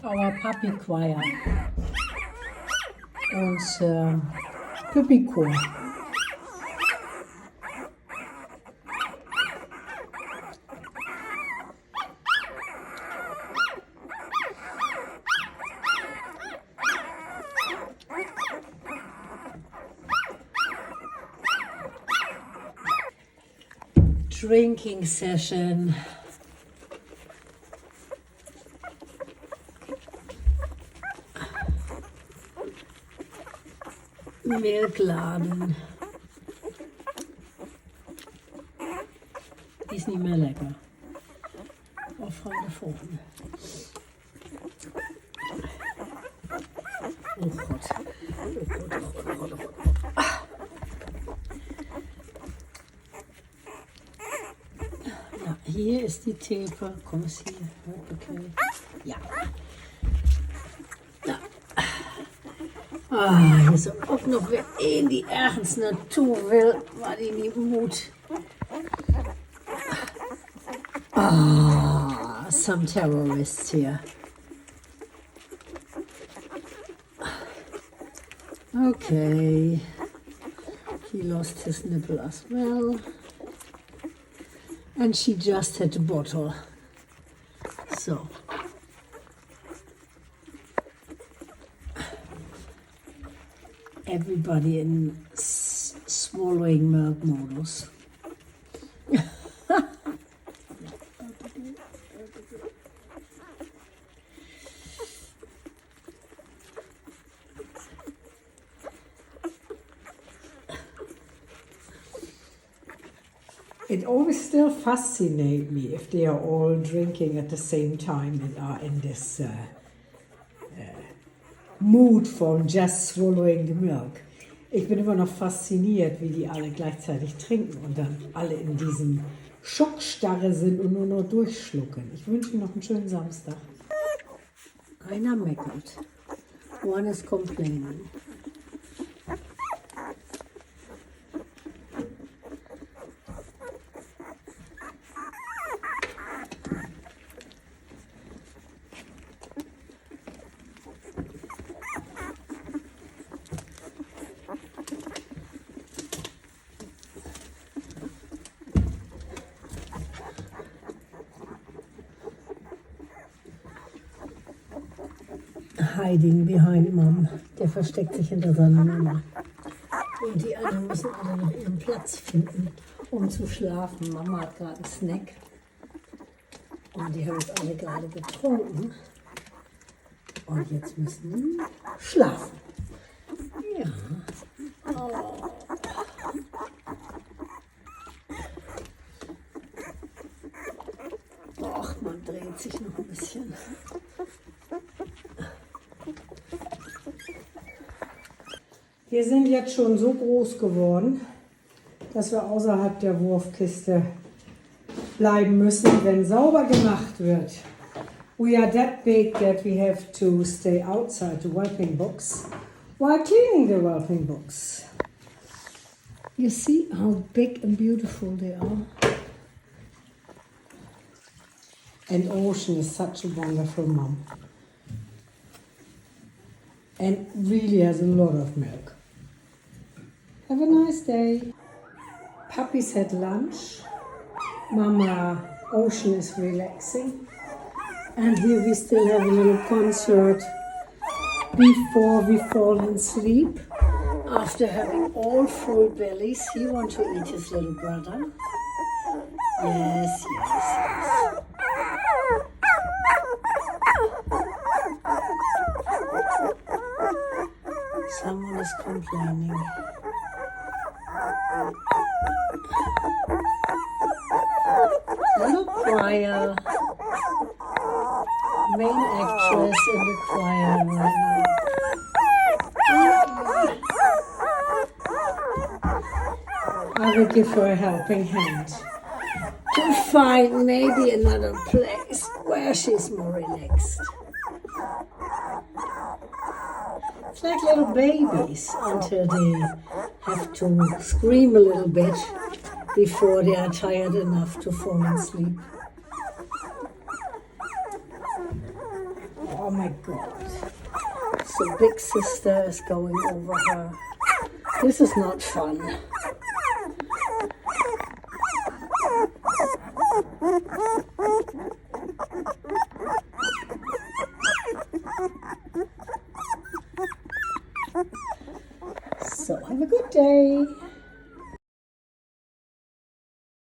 Our puppy choir und Puppy Chor. Drinking session. Milchladen. Die ist nicht mehr lecker. Auf Freunde vorne. Oh Gott. Oh Gott, oh Gott, oh Gott, oh Gott. Ja, hier ist die Theke. Komm es hier. Okay. Ja. Hier is er ook nog weer één die ergens naartoe wil, waar hij niet moet. Some terrorists here. Okay. He lost his nipple as well. And she just had a bottle. So. Everybody in swallowing milk modus. It always still fascinates me if they are all drinking at the same time and are in this mood von just swallowing the milk. Ich bin immer noch fasziniert, wie die alle gleichzeitig trinken und dann alle in diesem Schockstarre sind und nur noch durchschlucken. Ich wünsche Ihnen noch einen schönen Samstag. Einer meckert. One is complaining. Hiding behind Mom. Der versteckt sich hinter seiner Mama. Und die anderen müssen alle noch ihren Platz finden, um zu schlafen. Mama hat gerade einen Snack. Und die haben es alle gerade getrunken. Und jetzt müssen die schlafen. Ja. Oh. Och, man dreht sich noch ein bisschen. Wir sind jetzt schon so groß geworden, dass wir außerhalb der Wurfkiste bleiben müssen, wenn sauber gemacht wird. We are that big that we have to stay outside the whelping box while cleaning the whelping box. You see how big and beautiful they are? And Ocean is such a wonderful mom. And really has a lot of milk. Have a nice day. Puppies had lunch. Mama Ocean is relaxing. And here we still have a little concert before we fall asleep. After having all full bellies, he wants to eat his little brother. Yes, yes, yes. Someone is complaining. Little choir. Main actress in the choir right now. I will give her a helping hand to find maybe another place where she's more relaxed. It's like little babies until they have to scream a little bit before they are tired enough to fall asleep. Oh my God. So big sister is going over her. This is not fun. So have a good day.